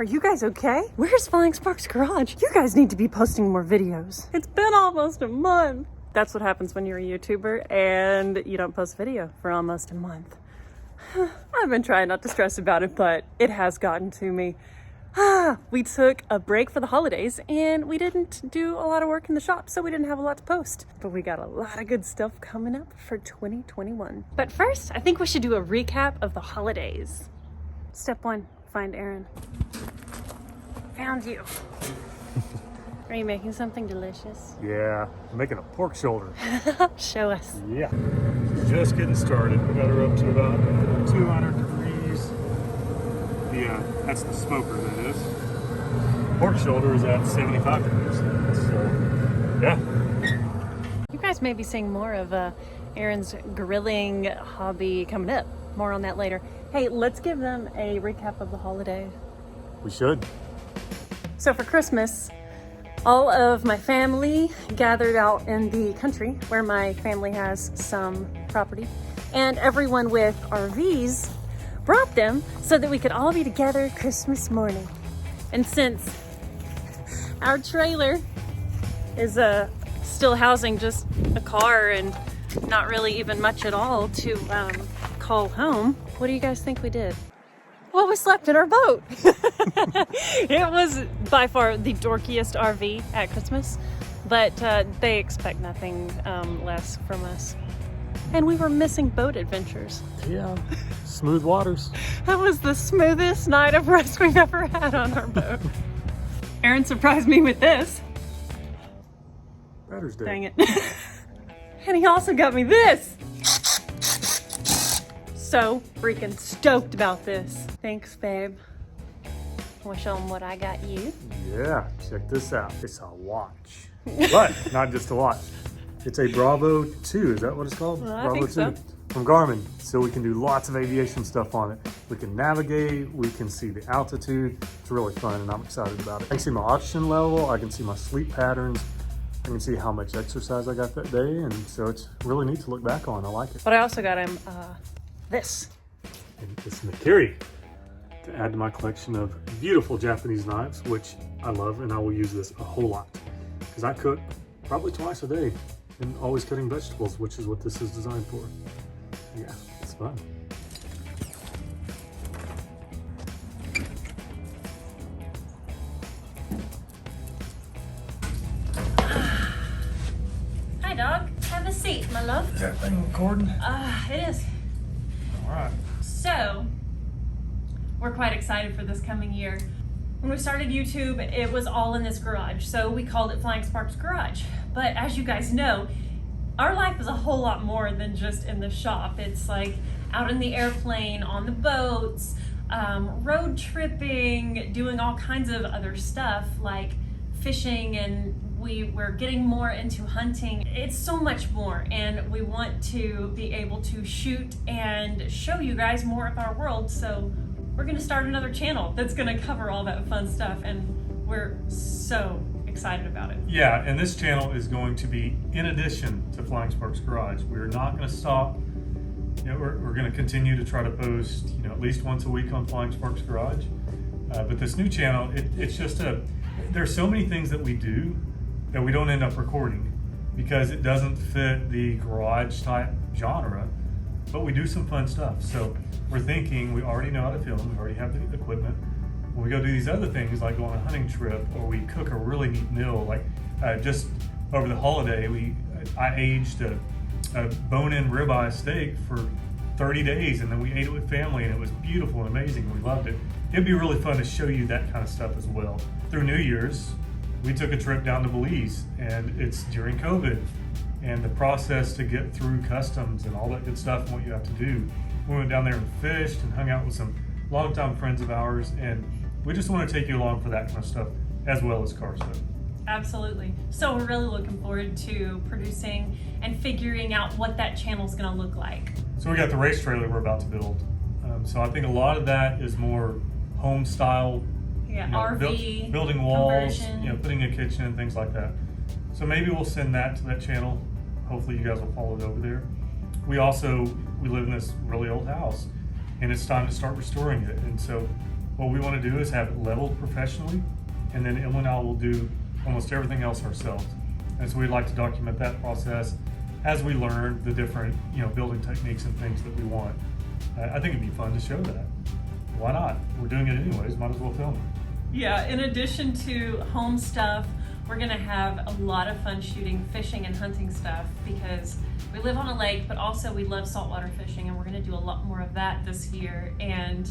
Are you guys okay? Where's Flying Sparks Garage? You guys need to be posting more videos. It's been almost a month. That's what happens when you're a YouTuber and you don't post video for almost a month. I've been trying not to stress about it, but it has gotten to me. We took a break for the holidays and we didn't do a lot of work in the shop, so we didn't have a lot to post. But we got a lot of good stuff coming up for 2021. But first, I think we should do a recap of the holidays. Step 1, find Aaron. Found you. Are you making something delicious? Yeah, I'm making a pork shoulder. Show us. Yeah. Just getting started. We got her up to about 200 degrees. That's the smoker, that is. Pork shoulder is at 75 degrees. So, yeah. You guys may be seeing more of Aaron's grilling hobby coming up. More on that later. Hey, let's give them a recap of the holiday. We should. So for Christmas, all of my family gathered out in the country where my family has some property, and everyone with RVs brought them so that we could all be together Christmas morning. And since our trailer is still housing just a car and not really even much at all to call home, what do you guys think we did? Well, we slept in our boat. It was by far the dorkiest RV at Christmas, but they expect nothing less from us. And we were missing boat adventures. Yeah, smooth waters. That was the smoothest night of rest we've ever had on our boat. Aaron surprised me with this. Batter's Day. Dang it. And he also got me this. So freaking stoked about this. Thanks, babe. Want to show them what I got you? Yeah, check this out. It's a watch. But not just a watch. It's a Bravo 2. Is that what it's called? Well, I Bravo think so. From Garmin. So we can do lots of aviation stuff on it. We can navigate. We can see the altitude. It's really fun and I'm excited about it. I can see my oxygen level. I can see my sleep patterns. I can see how much exercise I got that day. And so it's really neat to look back on. I like it. But I also got him this. And it's Nakiri to add to my collection of beautiful Japanese knives, which I love, and I will use this a whole lot because I cook probably twice a day and always cutting vegetables, which is what this is designed for. Yeah, it's fun. Hi, dog. Have a seat, my love. Is that thing recording? It is. All right. So, we're quite excited for this coming year. When we started YouTube, it was all in this garage, so we called it Flying Sparks Garage. But as you guys know, our life is a whole lot more than just in the shop. It's like out in the airplane, on the boats, road tripping, doing all kinds of other stuff like fishing, and we're getting more into hunting. It's so much more, and we want to be able to shoot and show you guys more of our world. So we're gonna start another channel that's gonna cover all that fun stuff, and we're so excited about it. Yeah, and this channel is going to be in addition to Flying Sparks Garage. We're not going to stop. You know, we're going to continue to try to post, at least once a week on Flying Sparks Garage. But this new channel, it's just there's so many things that we do that we don't end up recording because it doesn't fit the garage type genre, but we do some fun stuff. So we're thinking, we already know how to film, we already have the equipment. When we go do these other things like go on a hunting trip or we cook a really neat meal, like just over the holiday, I aged a bone-in ribeye steak for 30 days and then we ate it with family and it was beautiful and amazing. We loved it. It'd be really fun to show you that kind of stuff as well. Through New Year's, we took a trip down to Belize, and it's during COVID, and the process to get through customs and all that good stuff and what you have to do. We went down there and fished and hung out with some longtime friends of ours, and we just want to take you along for that kind of stuff as well as car stuff. Absolutely. So we're really looking forward to producing and figuring out what that channel's going to look like. So we got the race trailer we're about to build. So I think a lot of that is more home style, RV building walls, conversion. Putting a kitchen and things like that. So maybe we'll send that to that channel. Hopefully you guys will follow it over there. We live in this really old house, and it's time to start restoring it. And so what we want to do is have it leveled professionally, and then Emily and I will do almost everything else ourselves. And so we'd like to document that process as we learn the different, building techniques and things that we want. I think it'd be fun to show that. Why not? We're doing it anyways, might as well film it. Yeah, in addition to home stuff, we're gonna have a lot of fun shooting fishing and hunting stuff because we live on a lake, but also we love saltwater fishing, and we're gonna do a lot more of that this year. And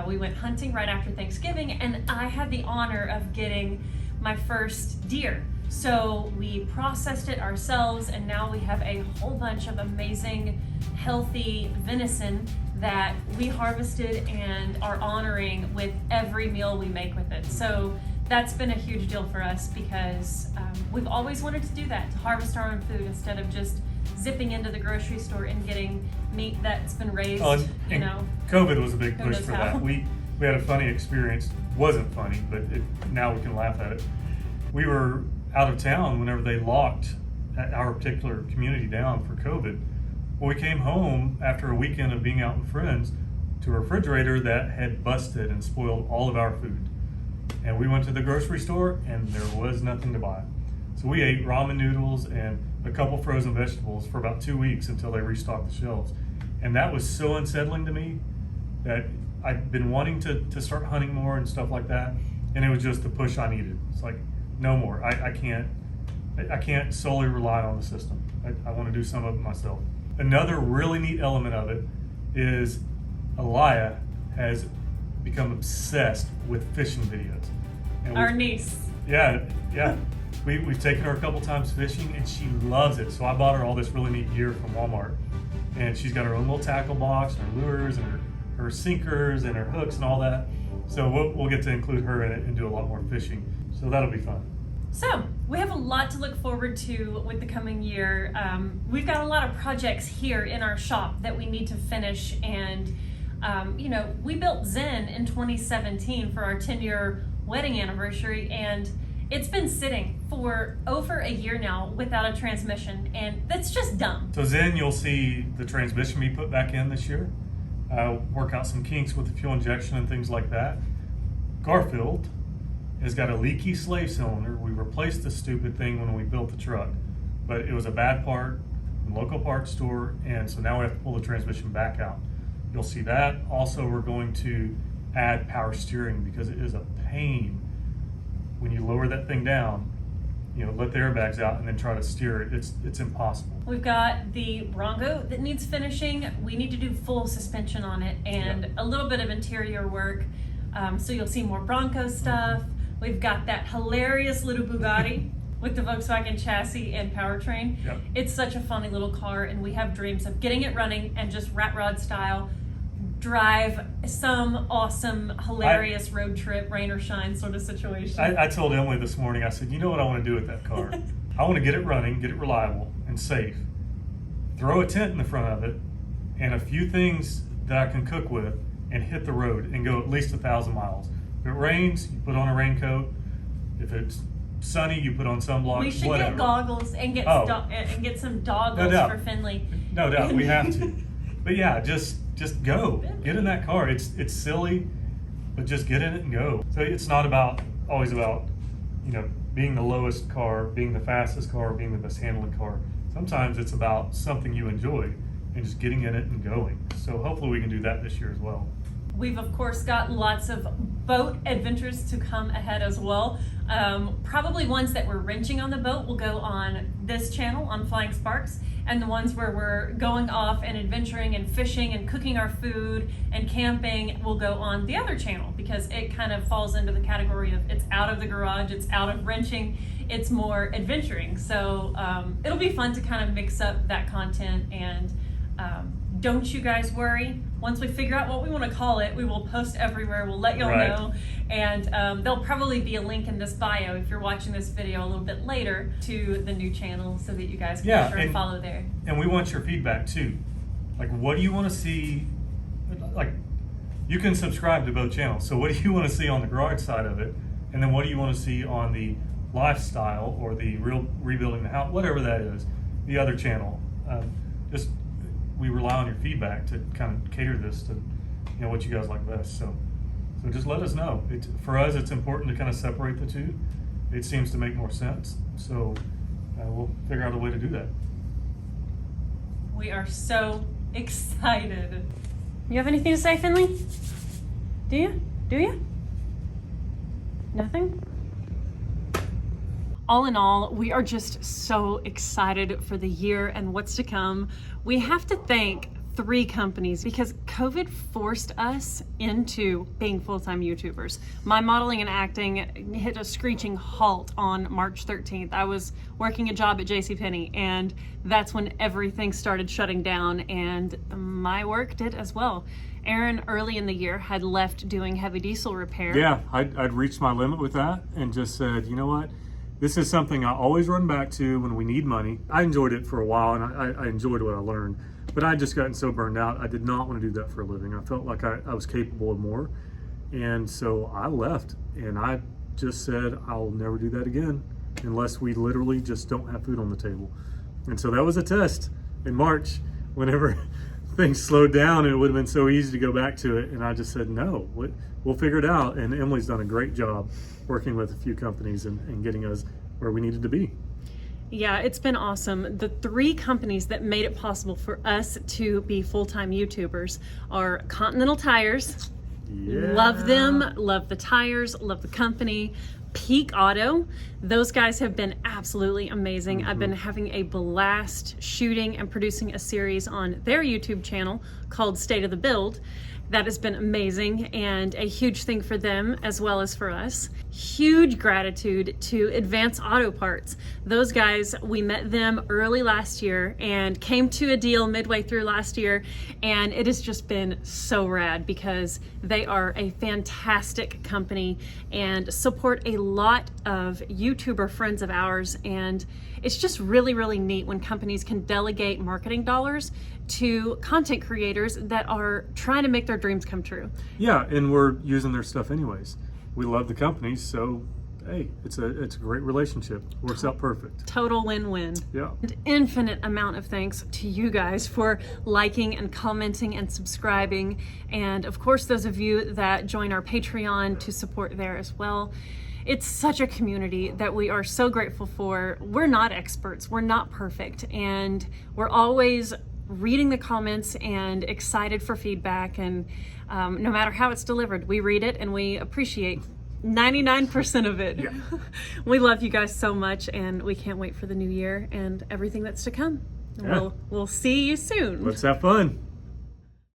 we went hunting right after Thanksgiving, and I had the honor of getting my first deer. So we processed it ourselves, and now we have a whole bunch of amazing, healthy venison that we harvested and are honoring with every meal we make with it. So that's been a huge deal for us because we've always wanted to do that, to harvest our own food instead of just zipping into the grocery store and getting meat that's been raised, COVID was a big push for how. that. We had a funny experience. Wasn't funny, but now we can laugh at it. We were out of town whenever they locked our particular community down for COVID. Well, we came home after a weekend of being out with friends to a refrigerator that had busted and spoiled all of our food. And we went to the grocery store and there was nothing to buy. So we ate ramen noodles and a couple frozen vegetables for about 2 weeks until they restocked the shelves. And that was so unsettling to me that I've been wanting to start hunting more and stuff like that. And it was just the push I needed. It's like, no more. I can't solely rely on the system. I want to do some of it myself. Another really neat element of it is Aliyah has become obsessed with fishing videos. And our niece. Yeah. We've taken her a couple times fishing and she loves it. So I bought her all this really neat gear from Walmart. And she's got her own little tackle box, and her lures, and her sinkers, and her hooks, and all that. So we'll get to include her in it and do a lot more fishing. So that'll be fun. So we have a lot to look forward to with the coming year. We've got a lot of projects here in our shop that we need to finish. And, we built Zen in 2017 for our 10-year wedding anniversary. And it's been sitting for over a year now without a transmission. And that's just dumb. So Zen, you'll see the transmission be put back in this year. Work out some kinks with the fuel injection and things like that. Garfield has got a leaky slave cylinder. We replaced the stupid thing when we built the truck, but it was a bad part in the local parts store, and so now we have to pull the transmission back out. You'll see that. Also, we're going to add power steering because it is a pain when you lower that thing down, let the airbags out and then try to steer it. It's impossible. We've got the Bronco that needs finishing. We need to do full suspension on it and a little bit of interior work. So you'll see more Bronco stuff. We've got that hilarious little Bugatti with the Volkswagen chassis and powertrain. Yep. It's such a funny little car, and we have dreams of getting it running and just rat rod style drive some awesome, hilarious road trip, rain or shine sort of situation. I told Emily this morning, I said, you know what I want to do with that car? I want to get it running, get it reliable and safe, throw a tent in the front of it, and a few things that I can cook with, and hit the road and go at least 1,000 miles. If it rains, you put on a raincoat. If it's sunny, you put on sunblock. We should whatever. get goggles and get and get some doggles for Finley. No doubt, we have to. But yeah, just go. Get in that car. It's silly, but just get in it and go. So it's not always about being the lowest car, being the fastest car, being the best handling car. Sometimes it's about something you enjoy and just getting in it and going. So hopefully we can do that this year as well. We've of course got lots of boat adventures to come ahead as well. Probably ones that we're wrenching on the boat will go on this channel on Flying Sparks, and the ones where we're going off and adventuring and fishing and cooking our food and camping will go on the other channel, because it kind of falls into the category of it's out of the garage, it's out of wrenching, it's more adventuring. So it'll be fun to kind of mix up that content. And don't you guys worry. Once we figure out what we want to call it, we will post everywhere. We'll let y'all know. And there'll probably be a link in this bio if you're watching this video a little bit later to the new channel, so that you guys can be sure and follow there. And we want your feedback too. Like, what do you want to see? Like, you can subscribe to both channels. So what do you want to see on the garage side of it? And then what do you want to see on the lifestyle or the rebuilding the house, whatever that is, the other channel? We rely on your feedback to kind of cater this to what you guys like best. So So just let us know. For us, it's important to kind of separate the two. It seems to make more sense. So we'll figure out a way to do that. We are so excited. You have anything to say, Finley? Do you? Do you? Nothing? All in all, we are just so excited for the year and what's to come. We have to thank 3 companies because COVID forced us into being full-time YouTubers. My modeling and acting hit a screeching halt on March 13th. I was working a job at JCPenney, and that's when everything started shutting down, and my work did as well. Aaron, early in the year, had left doing heavy diesel repair. Yeah, I'd reached my limit with that and just said, you know what? This is something I always run back to when we need money. I enjoyed it for a while, and I enjoyed what I learned. But I just gotten so burned out. I did not want to do that for a living. I felt like I was capable of more. And so I left, and I just said, I'll never do that again unless we literally just don't have food on the table. And so that was a test in March, whenever things slowed down, and it would have been so easy to go back to it. And I just said, no, we'll figure it out. And Emily's done a great job working with a few companies and getting us where we needed to be. Yeah, it's been awesome. The 3 companies that made it possible for us to be full-time YouTubers are Continental Tires. Yeah. Love them, love the tires, love the company. Peak Auto, those guys have been absolutely amazing. I've been having a blast shooting and producing a series on their YouTube channel called State of the Build. That has been amazing and a huge thing for them as well as for us. Huge gratitude to Advance Auto Parts. Those guys, we met them early last year and came to a deal midway through last year, and it has just been so rad because they are a fantastic company and support a lot of YouTuber friends of ours, and it's just really, really neat when companies can delegate marketing dollars to content creators that are trying to make their dreams come true. Yeah, and we're using their stuff anyways. We love the companies, so hey, it's a great relationship. Works out perfect. Total win-win. Yeah. An infinite amount of thanks to you guys for liking and commenting and subscribing, and of course those of you that join our Patreon to support there as well. It's such a community that we are so grateful for. We're not experts, we're not perfect, and we're always reading the comments and excited for feedback, and no matter how it's delivered, we read it and we appreciate 99% of it. Yeah. We love you guys so much, and we can't wait for the new year and everything that's to come. Yeah. We'll see you soon. Let's have fun.